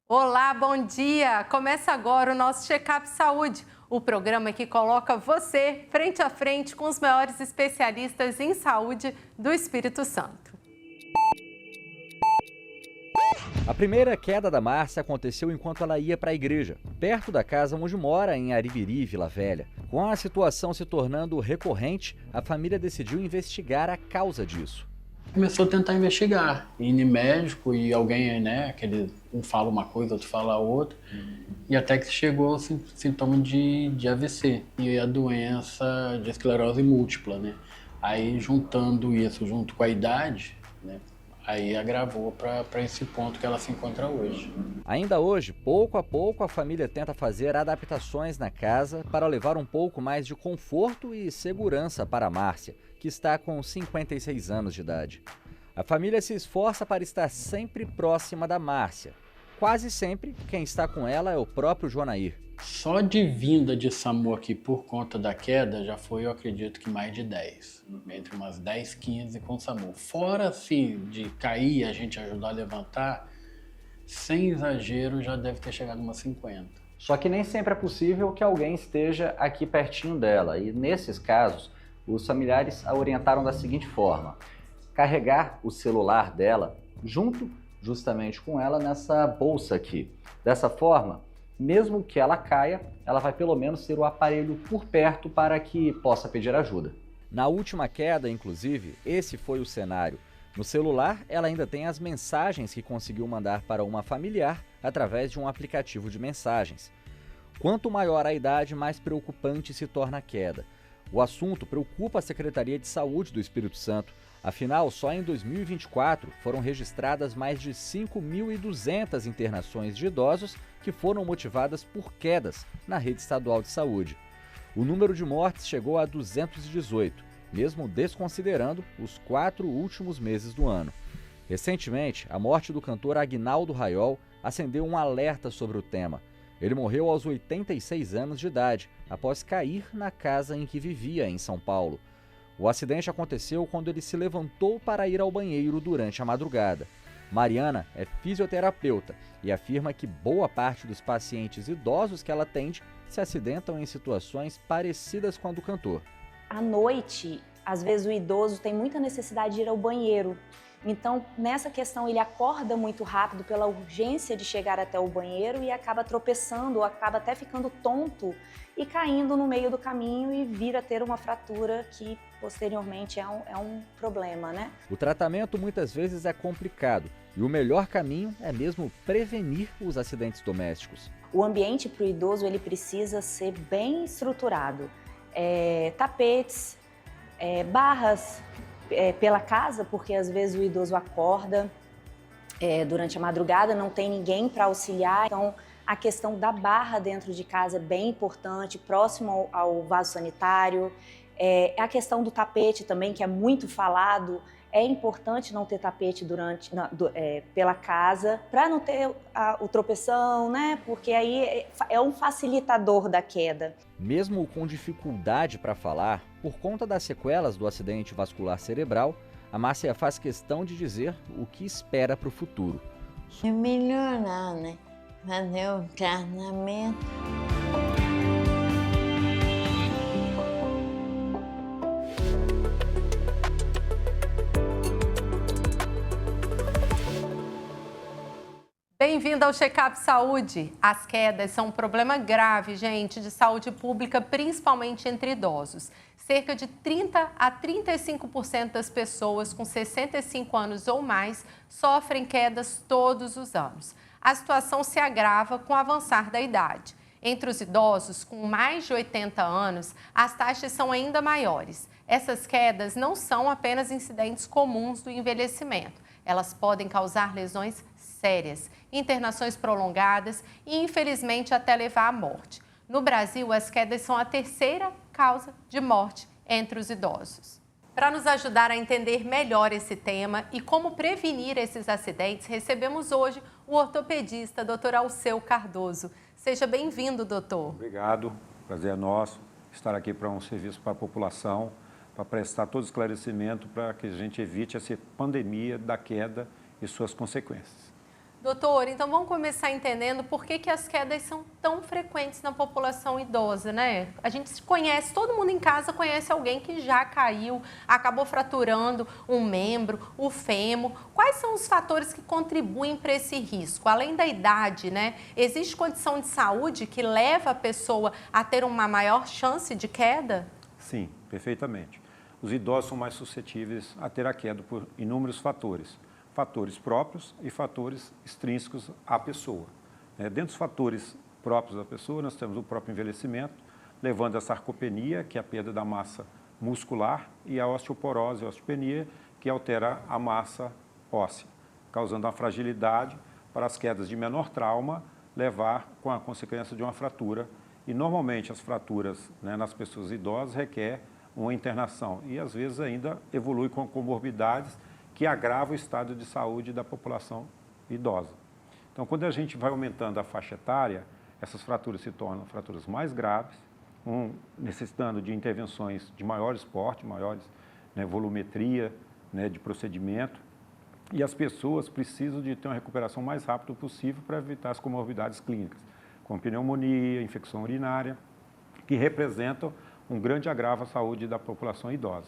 Olá, bom dia! Começa agora o nosso Check-up Saúde, o programa que coloca você frente a frente com os maiores especialistas em saúde do Espírito Santo. A primeira queda da Márcia aconteceu enquanto ela ia para a igreja, perto da casa onde mora, em Aribiri, Vila Velha. Com a situação se tornando recorrente, a família decidiu investigar a causa disso. Começou a tentar investigar, indo em médico e alguém, né, um fala uma coisa, outro fala outra, e até que chegou ao sintoma de AVC e a doença de esclerose múltipla, né. Aí juntando isso junto com a idade, né, aí agravou para esse ponto que ela se encontra hoje. Ainda hoje, pouco a pouco, a família tenta fazer adaptações na casa para levar um pouco mais de conforto e segurança para a Márcia, que está com 56 anos de idade. A família se esforça para estar sempre próxima da Márcia. Quase sempre, quem está com ela é o próprio Jonair. Só de vinda de SAMU aqui por conta da queda já foi, eu acredito que mais de 10. Entre umas 10, 15 com SAMU. Fora assim, de cair e a gente ajudar a levantar, sem exagero já deve ter chegado umas 50. Só que nem sempre é possível que alguém esteja aqui pertinho dela. E nesses casos, os familiares a orientaram da seguinte forma: carregar o celular dela junto justamente com ela nessa bolsa aqui. Dessa forma, mesmo que ela caia, ela vai pelo menos ter o aparelho por perto para que possa pedir ajuda. Na última queda, inclusive, esse foi o cenário. No celular, ela ainda tem as mensagens que conseguiu mandar para uma familiar através de um aplicativo de mensagens. Quanto maior a idade, mais preocupante se torna a queda. O assunto preocupa a Secretaria de Saúde do Espírito Santo. Afinal, só em 2024 foram registradas mais de 5.200 internações de idosos que foram motivadas por quedas na rede estadual de saúde. O número de mortes chegou a 218, mesmo desconsiderando os 4 últimos meses do ano. Recentemente, a morte do cantor Aguinaldo Raiol acendeu um alerta sobre o tema. Ele morreu aos 86 anos de idade, após cair na casa em que vivia, em São Paulo. O acidente aconteceu quando ele se levantou para ir ao banheiro durante a madrugada. Mariana é fisioterapeuta e afirma que boa parte dos pacientes idosos que ela atende se acidentam em situações parecidas com a do cantor. À noite, às vezes o idoso tem muita necessidade de ir ao banheiro. Então, nessa questão, ele acorda muito rápido pela urgência de chegar até o banheiro e acaba tropeçando, ou acaba até ficando tonto e caindo no meio do caminho e vir a ter uma fratura que, posteriormente, é um problema, né? O tratamento muitas vezes é complicado e o melhor caminho é mesmo prevenir os acidentes domésticos. O ambiente para o idoso ele precisa ser bem estruturado. Tapetes, barras pela casa, porque às vezes o idoso acorda durante a madrugada, não tem ninguém para auxiliar, então a questão da barra dentro de casa é bem importante, próximo ao vaso sanitário. A questão do tapete também, que é muito falado, é importante não ter tapete pela casa, para não ter o tropeção, né? Porque aí é um facilitador da queda. Mesmo com dificuldade para falar, por conta das sequelas do acidente vascular cerebral, a Márcia faz questão de dizer o que espera para o futuro. É melhorar, né? Fazer o tratamento. Bem-vindo ao Check-up Saúde. As quedas são um problema grave, gente, de saúde pública, principalmente entre idosos. Cerca de 30 a 35% das pessoas com 65 anos ou mais sofrem quedas todos os anos. A situação se agrava com o avançar da idade. Entre os idosos com mais de 80 anos, as taxas são ainda maiores. Essas quedas não são apenas incidentes comuns do envelhecimento. Elas podem causar lesões sérias, internações prolongadas e, infelizmente, até levar à morte. No Brasil, as quedas são a terceira causa de morte entre os idosos. Para nos ajudar a entender melhor esse tema e como prevenir esses acidentes, recebemos hoje o ortopedista, Dr. Alceu Cardoso. Seja bem-vindo, doutor. Obrigado, prazer é nosso estar aqui para um serviço para a população, para prestar todo esclarecimento para que a gente evite essa pandemia da queda e suas consequências. Doutor, então vamos começar entendendo por que as quedas são tão frequentes na população idosa, né? A gente conhece, todo mundo em casa conhece alguém que já caiu, acabou fraturando um membro, o fêmur. Quais são os fatores que contribuem para esse risco? Além da idade, né? Existe condição de saúde que leva a pessoa a ter uma maior chance de queda? Sim, perfeitamente. Os idosos são mais suscetíveis a ter a queda por inúmeros fatores. Fatores próprios e fatores extrínsecos à pessoa. Dentro dos fatores próprios da pessoa, nós temos o próprio envelhecimento, levando a sarcopenia, que é a perda da massa muscular, e a osteoporose, a osteopenia, que altera a massa óssea, causando uma fragilidade para as quedas de menor trauma levar com a consequência de uma fratura. E normalmente as fraturas, nas pessoas idosas requer uma internação e às vezes ainda evolui com comorbidades que agrava o estado de saúde da população idosa. Então, quando a gente vai aumentando a faixa etária, essas fraturas se tornam fraturas mais graves, necessitando de intervenções de maiores porte, maiores volumetria de procedimento, e as pessoas precisam de ter uma recuperação mais rápida possível para evitar as comorbidades clínicas, como pneumonia, infecção urinária, que representam um grande agravo à saúde da população idosa.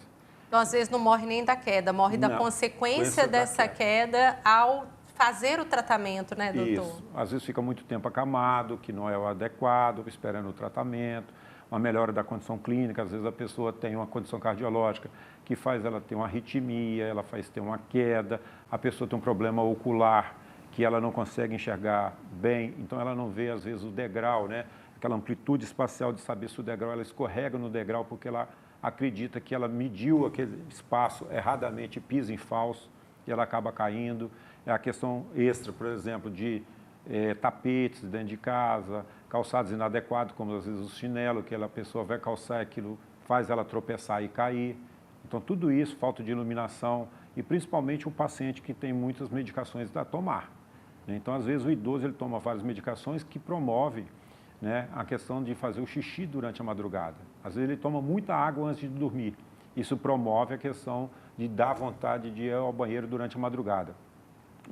Então, às vezes, não morre nem da queda, morre da consequência dessa queda ao fazer o tratamento, né, doutor? Isso. Às vezes fica muito tempo acamado, que não é o adequado, esperando o tratamento, uma melhora da condição clínica. Às vezes a pessoa tem uma condição cardiológica que faz ela ter uma arritmia, ela faz ter uma queda, a pessoa tem um problema ocular que ela não consegue enxergar bem, então ela não vê, às vezes, o degrau, aquela amplitude espacial de saber se o degrau, ela escorrega no degrau porque ela acredita que ela mediu aquele espaço erradamente, pisa em falso e ela acaba caindo. É a questão extra, por exemplo, de tapetes dentro de casa, calçados inadequados, como às vezes o chinelo, que a pessoa vai calçar, aquilo faz ela tropeçar e cair. Então, tudo isso, falta de iluminação e principalmente o paciente que tem muitas medicações a tomar. Então, às vezes, o idoso ele toma várias medicações que promovem a questão de fazer o xixi durante a madrugada. Às vezes ele toma muita água antes de dormir. Isso promove a questão de dar vontade de ir ao banheiro durante a madrugada.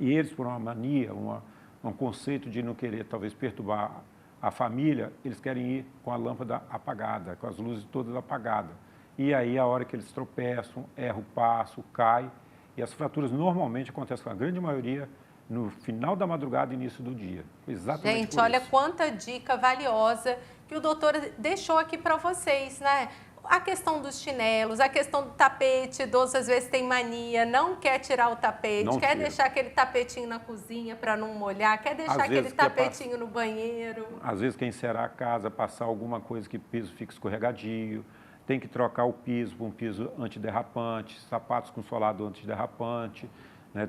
E eles, por uma mania, um conceito de não querer talvez perturbar a família, eles querem ir com a lâmpada apagada, com as luzes todas apagadas. E aí, a hora que eles tropeçam, erram o passo, cai. E as fraturas normalmente acontecem com a grande maioria no final da madrugada e início do dia. Exatamente. Gente, olha quanta dica valiosa que o doutor deixou aqui para vocês, né? A questão dos chinelos, a questão do tapete, idoso às vezes tem mania, não quer tirar o tapete, quer deixar aquele tapetinho na cozinha para não molhar, quer deixar aquele tapetinho no banheiro. Às vezes quer encerar a casa, passar alguma coisa que o piso fica escorregadio, tem que trocar o piso por um piso antiderrapante, sapatos com solado antiderrapante.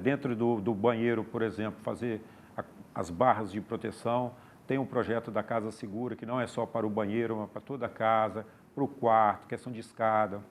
Dentro do banheiro, por exemplo, fazer as barras de proteção. Tem um projeto da Casa Segura, que não é só para o banheiro, mas para toda a casa, para o quarto, questão de escada.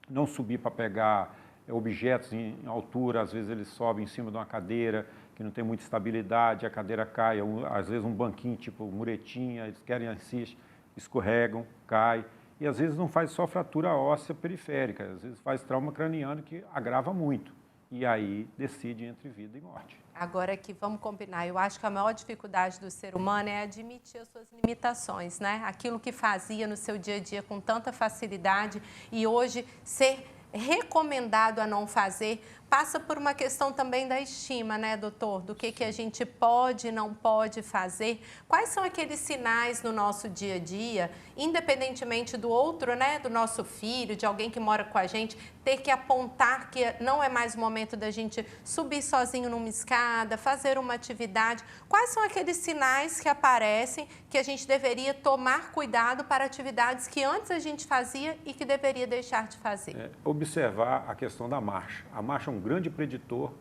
Não subir para pegar objetos em altura, às vezes eles sobem em cima de uma cadeira, que não tem muita estabilidade, a cadeira cai, às vezes um banquinho tipo muretinha, eles querem assistir, escorregam, cai. E às vezes não faz só fratura óssea periférica, às vezes faz trauma craniano que agrava muito. E aí decide entre vida e morte. Agora que vamos combinar, eu acho que a maior dificuldade do ser humano é admitir as suas limitações, né? Aquilo que fazia no seu dia a dia com tanta facilidade e hoje ser recomendado a não fazer, passa por uma questão também da estima, né, doutor? Do que a gente pode e não pode fazer. Quais são aqueles sinais no nosso dia a dia, independentemente do outro, né, do nosso filho, de alguém que mora com a gente, ter que apontar que não é mais o momento da gente subir sozinho numa escada, fazer uma atividade. Quais são aqueles sinais que aparecem que a gente deveria tomar cuidado para atividades que antes a gente fazia e que deveria deixar de fazer? Observar a questão da marcha. A marcha é um grande preditor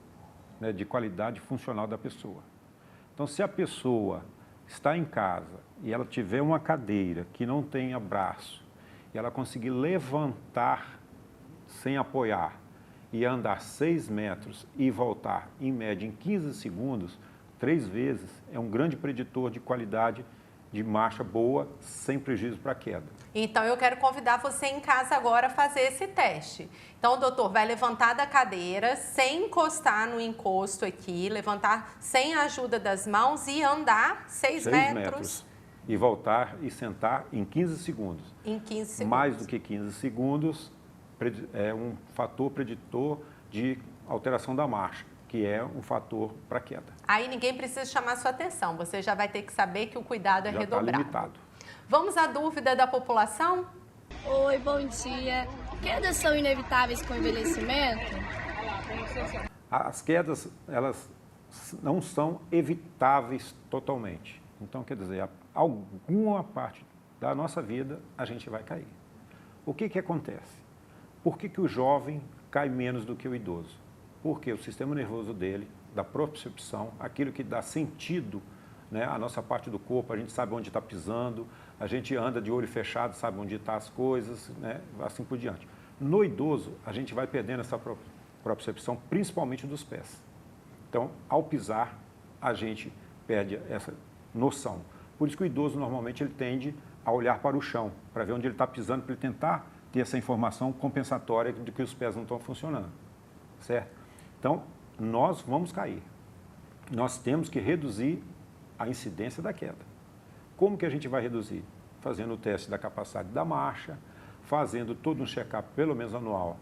de qualidade funcional da pessoa. Então, se a pessoa está em casa e ela tiver uma cadeira que não tenha braço e ela conseguir levantar sem apoiar e andar 6 metros e voltar, em média, em 15 segundos, 3 vezes, é um grande preditor de qualidade de marcha boa, sem prejuízo para a queda. Então, eu quero convidar você em casa agora a fazer esse teste. Então, o doutor vai levantar da cadeira, sem encostar no encosto aqui, levantar sem a ajuda das mãos e andar 6 metros. E voltar e sentar em 15 segundos. Em 15 segundos. Mais do que 15 segundos é um fator preditor de alteração da marcha, que é um fator para queda. Aí ninguém precisa chamar sua atenção, você já vai ter que saber que o cuidado é Já redobrado. está limitado. Vamos à dúvida da população? Oi, bom dia. Quedas são inevitáveis com o envelhecimento? As quedas, elas não são evitáveis totalmente. Então, quer dizer, alguma parte da nossa vida a gente vai cair. O que acontece? Por que o jovem cai menos do que o idoso? Porque o sistema nervoso dele, da propriocepção, aquilo que dá sentido, né, à nossa parte do corpo, a gente sabe onde está pisando, a gente anda de olho fechado, sabe onde estão as coisas, né, assim por diante. No idoso, a gente vai perdendo essa propriocepção, principalmente dos pés. Então, ao pisar, a gente perde essa noção. Por isso que o idoso, normalmente, ele tende a olhar para o chão, para ver onde ele está pisando, para ele tentar ter essa informação compensatória de que os pés não estão funcionando, certo? Então, nós vamos cair. Nós temos que reduzir a incidência da queda. Como que a gente vai reduzir? Fazendo o teste da capacidade da marcha, fazendo todo um check-up, pelo menos anual,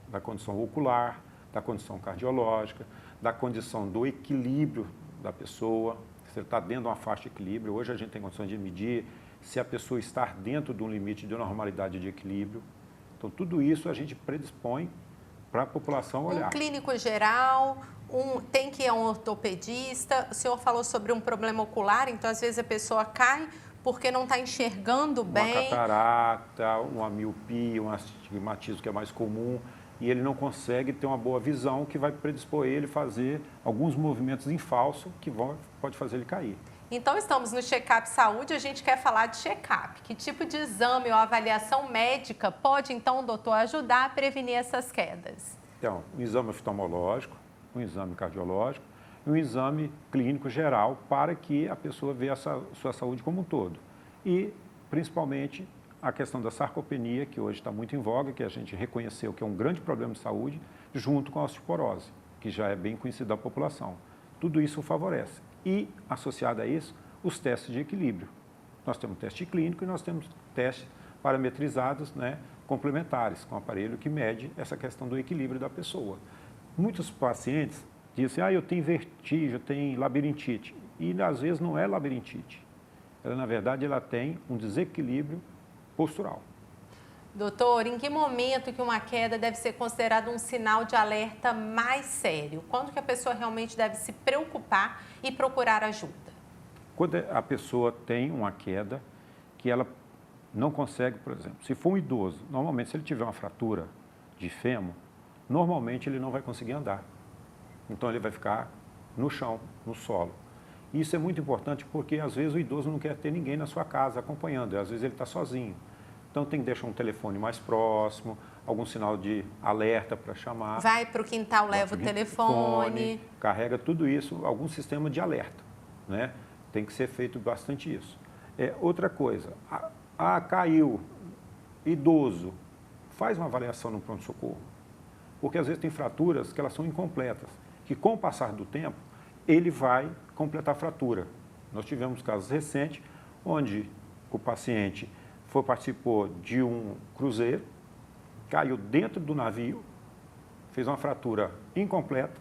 da condição ocular, da condição cardiológica, da condição do equilíbrio da pessoa, se ele está dentro de uma faixa de equilíbrio. Hoje a gente tem condições de medir se a pessoa está dentro de um limite de normalidade de equilíbrio. Então, tudo isso a gente predispõe para a população olhar. Um clínico geral, tem que ir a um ortopedista. O senhor falou sobre um problema ocular, então às vezes a pessoa cai porque não está enxergando bem. Uma catarata, uma miopia, um astigmatismo que é mais comum, e ele não consegue ter uma boa visão, que vai predispor ele a fazer alguns movimentos em falso que pode fazer ele cair. Então, estamos no Check-up Saúde, a gente quer falar de check-up. Que tipo de exame ou avaliação médica pode, então, doutor, ajudar a prevenir essas quedas? Então, um exame oftalmológico, um exame cardiológico e um exame clínico geral para que a pessoa veja a sua saúde como um todo. E, principalmente, a questão da sarcopenia, que hoje está muito em voga, que a gente reconheceu que é um grande problema de saúde, junto com a osteoporose, que já é bem conhecida da população. Tudo isso favorece. E, associado a isso, os testes de equilíbrio. Nós temos teste clínico e nós temos testes parametrizados, né, complementares, com aparelho que mede essa questão do equilíbrio da pessoa. Muitos pacientes dizem, eu tenho vertigem, eu tenho labirintite. E, às vezes, não é labirintite. Ela, na verdade, ela tem um desequilíbrio postural. Doutor, em que momento que uma queda deve ser considerada um sinal de alerta mais sério? Quando que a pessoa realmente deve se preocupar e procurar ajuda? Quando a pessoa tem uma queda que ela não consegue, por exemplo, se for um idoso, normalmente se ele tiver uma fratura de fêmur, normalmente ele não vai conseguir andar. Então ele vai ficar no chão, no solo. Isso é muito importante porque às vezes o idoso não quer ter ninguém na sua casa acompanhando, às vezes ele está sozinho. Então tem que deixar um telefone mais próximo, algum sinal de alerta para chamar. Vai para o quintal, leva o telefone. Carrega tudo isso, algum sistema de alerta, né? Tem que ser feito bastante isso. Outra coisa, caiu, idoso, faz uma avaliação no pronto-socorro. Porque às vezes tem fraturas que elas são incompletas, que com o passar do tempo, ele vai completar a fratura. Nós tivemos casos recentes onde o paciente participou de um cruzeiro, caiu dentro do navio, fez uma fratura incompleta,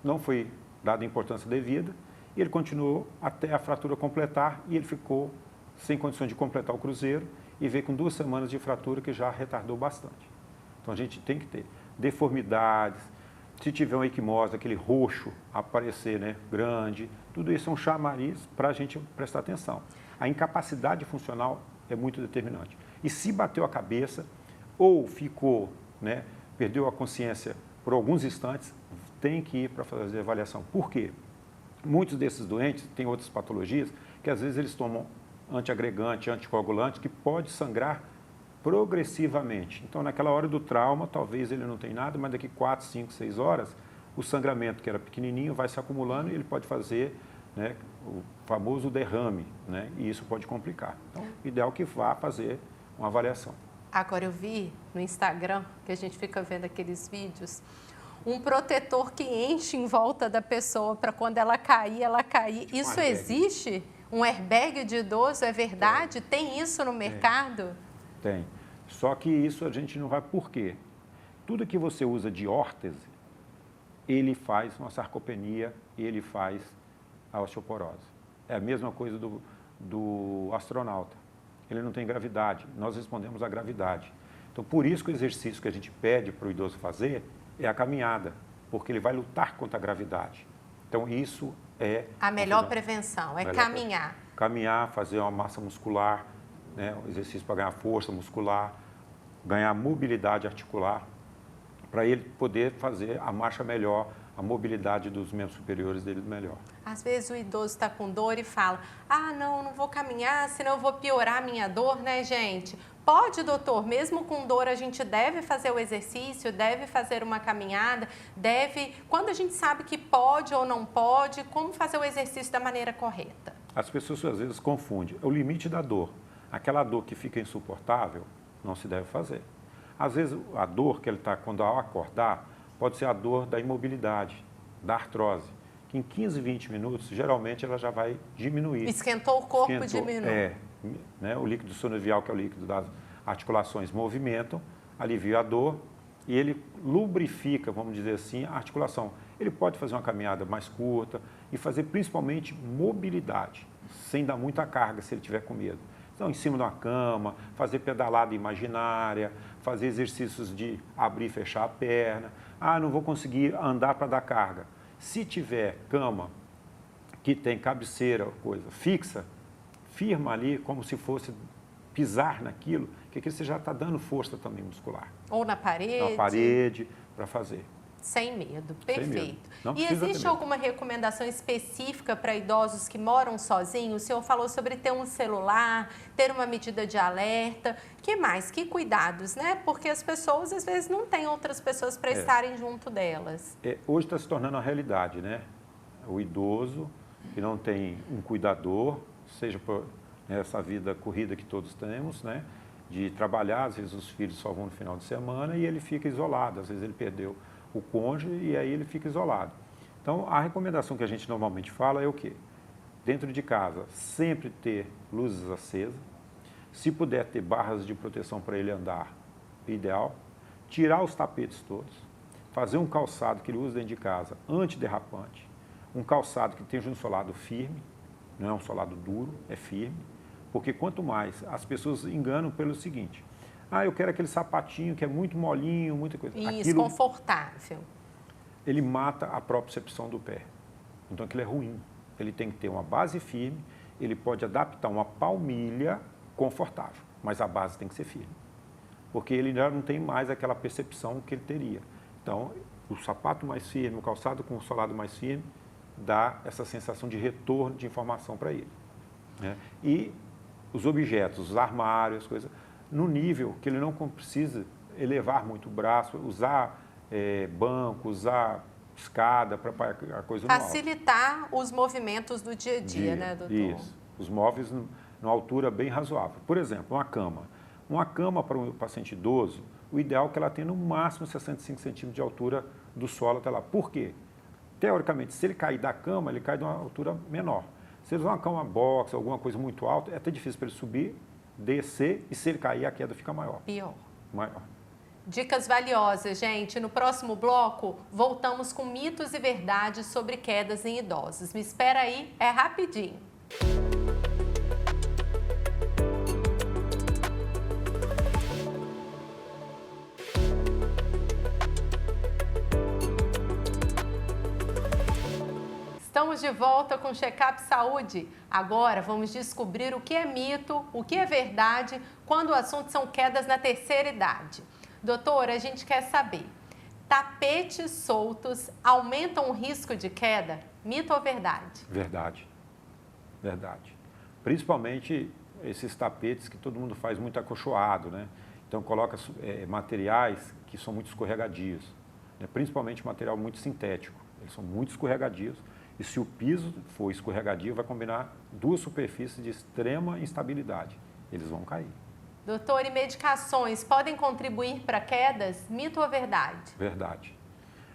não foi dada a importância devida, e ele continuou até a fratura completar e ele ficou sem condições de completar o cruzeiro e veio com 2 semanas de fratura que já retardou bastante. Então a gente tem que ter deformidades, se tiver uma equimose, aquele roxo aparecer, né, grande, tudo isso é um chamariz para a gente prestar atenção. A incapacidade funcional é muito determinante. E se bateu a cabeça ou ficou, né, perdeu a consciência por alguns instantes, tem que ir para fazer a avaliação. Por quê? Muitos desses doentes têm outras patologias que às vezes eles tomam antiagregante, anticoagulante, que pode sangrar progressivamente. Então, naquela hora do trauma, talvez ele não tenha nada, mas daqui 4, 5, 6 horas, o sangramento que era pequenininho vai se acumulando e ele pode fazer, né, famoso derrame, né? E isso pode complicar. Então, o ideal é que vá fazer uma avaliação. Agora eu vi no Instagram, que a gente fica vendo aqueles vídeos, um protetor que enche em volta da pessoa para quando ela cair, ela cair. Isso airbag. existe? Um airbag de idoso, é verdade? Tem isso no mercado? Tem. Só que isso a gente não vai... Por quê? Tudo que você usa de órtese, ele faz uma sarcopenia e ele faz a osteoporose. É a mesma coisa do astronauta. Ele não tem gravidade, nós respondemos à gravidade. Então, por isso que o exercício que a gente pede para o idoso fazer é a caminhada, porque ele vai lutar contra a gravidade. Então, isso é... A melhor prevenção é caminhar. Caminhar, fazer uma massa muscular, né? Um exercício para ganhar força muscular, ganhar mobilidade articular, para ele poder fazer a marcha melhor, a mobilidade dos membros superiores dele melhor. Às vezes o idoso está com dor e fala, não vou caminhar, senão eu vou piorar a minha dor, né, gente? Pode, doutor, mesmo com dor a gente deve fazer o exercício, deve fazer uma caminhada, quando a gente sabe que pode ou não pode, como fazer o exercício da maneira correta? As pessoas às vezes confundem o limite da dor. Aquela dor que fica insuportável, não se deve fazer. Às vezes a dor que ele está quando ao acordar, pode ser a dor da imobilidade, da artrose, que em 15, 20 minutos, geralmente ela já vai diminuir. Esquentou o corpo, diminui. Né, o líquido sinovial, que é o líquido das articulações, movimentam, alivia a dor e ele lubrifica, vamos dizer assim, a articulação. Ele pode fazer uma caminhada mais curta e fazer principalmente mobilidade, sem dar muita carga se ele tiver com medo. Então, em cima de uma cama, fazer pedalada imaginária, fazer exercícios de abrir e fechar a perna. Não vou conseguir andar para dar carga. Se tiver cama que tem cabeceira, coisa fixa, firma ali como se fosse pisar naquilo, que aqui você já está dando força também muscular. Ou na parede. Na parede, para fazer. Sem medo, perfeito. Sem medo. Não E existe alguma recomendação específica para idosos que moram sozinhos? O senhor falou sobre ter um celular, ter uma medida de alerta. Que mais? Que cuidados, né? Porque as pessoas, às vezes, não têm outras pessoas para estarem junto delas. Hoje está se tornando a realidade, né? O idoso que não tem um cuidador, seja por essa vida corrida que todos temos, né? De trabalhar, às vezes os filhos só vão no final de semana e ele fica isolado. Às vezes ele perdeu o cônjuge e aí ele fica isolado. Então, a recomendação que a gente normalmente fala é o quê? Dentro de casa, sempre ter luzes acesas. Se puder ter barras de proteção para ele andar, ideal. Tirar os tapetes todos. Fazer um calçado que ele usa dentro de casa, antiderrapante. Um calçado que tenha um solado firme, não é um solado duro, é firme. Porque quanto mais, as pessoas enganam pelo seguinte... eu quero aquele sapatinho que é muito molinho, muita coisa. Isso, confortável. Ele mata a propriocepção do pé. Então, aquilo é ruim. Ele tem que ter uma base firme, ele pode adaptar uma palmilha confortável, mas a base tem que ser firme. Porque ele já não tem mais aquela percepção que ele teria. Então, o sapato mais firme, o calçado com o solado mais firme, dá essa sensação de retorno de informação para ele. Né? E os objetos, os armários, as coisas... no nível que ele não precisa elevar muito o braço, usar banco, usar escada para a coisa no alto. Facilitar os movimentos do dia a dia, né, doutor? Isso. Os móveis numa altura bem razoável. Por exemplo, uma cama. Uma cama para um paciente idoso, o ideal é que ela tenha no máximo 65 centímetros de altura do solo até lá. Por quê? Teoricamente, se ele cair da cama, ele cai de uma altura menor. Se ele usar uma cama box, alguma coisa muito alta, é até difícil para ele subir, descer e se ele cair, a queda fica maior. Pior. Maior. Dicas valiosas, gente. No próximo bloco, voltamos com mitos e verdades sobre quedas em idosos. Me espera aí, é rapidinho. Estamos de volta com o Check-up Saúde. Agora vamos descobrir o que é mito, o que é verdade, quando o assunto são quedas na terceira idade. Doutora, a gente quer saber, tapetes soltos aumentam o risco de queda? Mito ou verdade? Verdade. Verdade. Principalmente esses tapetes que todo mundo faz muito acolchoado, né? Então coloca materiais que são muito escorregadios, né? Principalmente material muito sintético. Eles são muito escorregadios E se o piso for escorregadio, vai combinar duas superfícies de extrema instabilidade. Eles vão cair. Doutor, e medicações podem contribuir para quedas? Mito ou verdade? Verdade.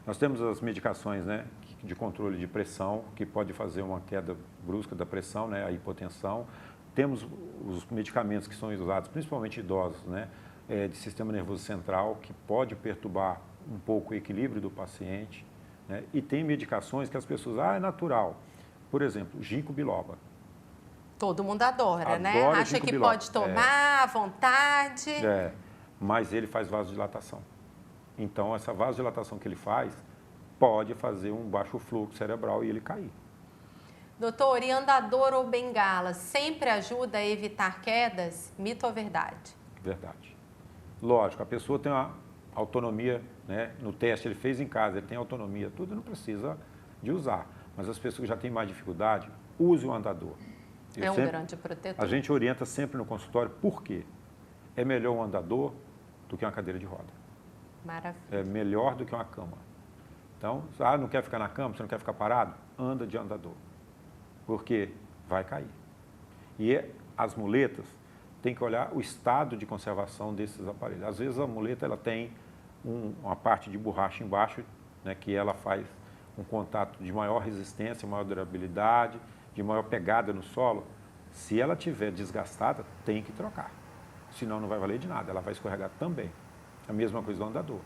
Nós temos as medicações, né, de controle de pressão, que pode fazer uma queda brusca da pressão, né, a hipotensão. Temos os medicamentos que são usados, principalmente idosos, né, de sistema nervoso central, que pode perturbar um pouco o equilíbrio do paciente. Né, e tem medicações que as pessoas, é natural. Por exemplo, ginkgo biloba. Todo mundo adora, né? Adora Acha ginkgo que biloba. pode tomar à vontade. Mas ele faz vasodilatação. Então, essa vasodilatação que ele faz pode fazer um baixo fluxo cerebral e ele cair. Doutor, e andador ou bengala sempre ajuda a evitar quedas? Mito ou verdade? Verdade. Lógico, a pessoa tem uma autonomia, né? No teste ele fez em casa, ele tem autonomia, tudo não precisa de usar. Mas as pessoas que já têm mais dificuldade, use o andador. Grande protetor. A gente orienta sempre no consultório, por quê? É melhor um andador do que uma cadeira de roda. Maravilha. É melhor do que uma cama. Então, não quer ficar na cama, você não quer ficar parado? Anda de andador. Porque vai cair. E as muletas, tem que olhar o estado de conservação desses aparelhos. Às vezes a muleta ela tem uma parte de borracha embaixo, né, que ela faz um contato de maior resistência, maior durabilidade, de maior pegada no solo. Se ela estiver desgastada, tem que trocar. Senão não vai valer de nada, ela vai escorregar também. A mesma coisa do andador.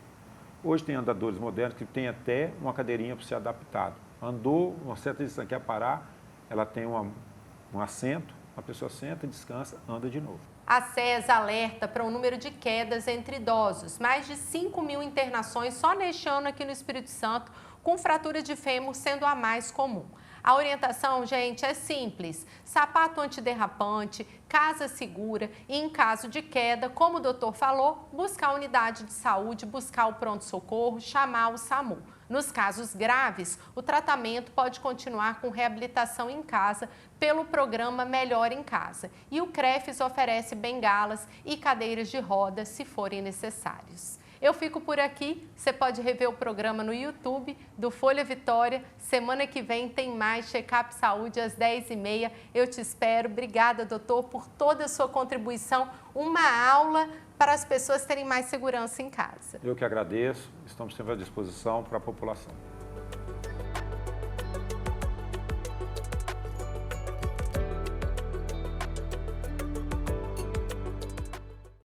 Hoje tem andadores modernos que tem até uma cadeirinha para ser adaptado. Andou uma certa distância, quer parar, ela tem um assento, a pessoa senta, descansa, anda de novo. A SES alerta para um número de quedas entre idosos. Mais de 5.000 internações só neste ano aqui no Espírito Santo, com fratura de fêmur sendo a mais comum. A orientação, gente, é simples. Sapato antiderrapante, casa segura e, em caso de queda, como o doutor falou, buscar a unidade de saúde, buscar o pronto-socorro, chamar o SAMU. Nos casos graves, o tratamento pode continuar com reabilitação em casa pelo programa Melhor em Casa. E o CREFES oferece bengalas e cadeiras de rodas se forem necessários. Eu fico por aqui, você pode rever o programa no YouTube do Folha Vitória. Semana que vem tem mais Check-up Saúde às 10h30. Eu te espero. Obrigada, doutor, por toda a sua contribuição. Uma aula para as pessoas terem mais segurança em casa. Eu que agradeço, estamos sempre à disposição para a população.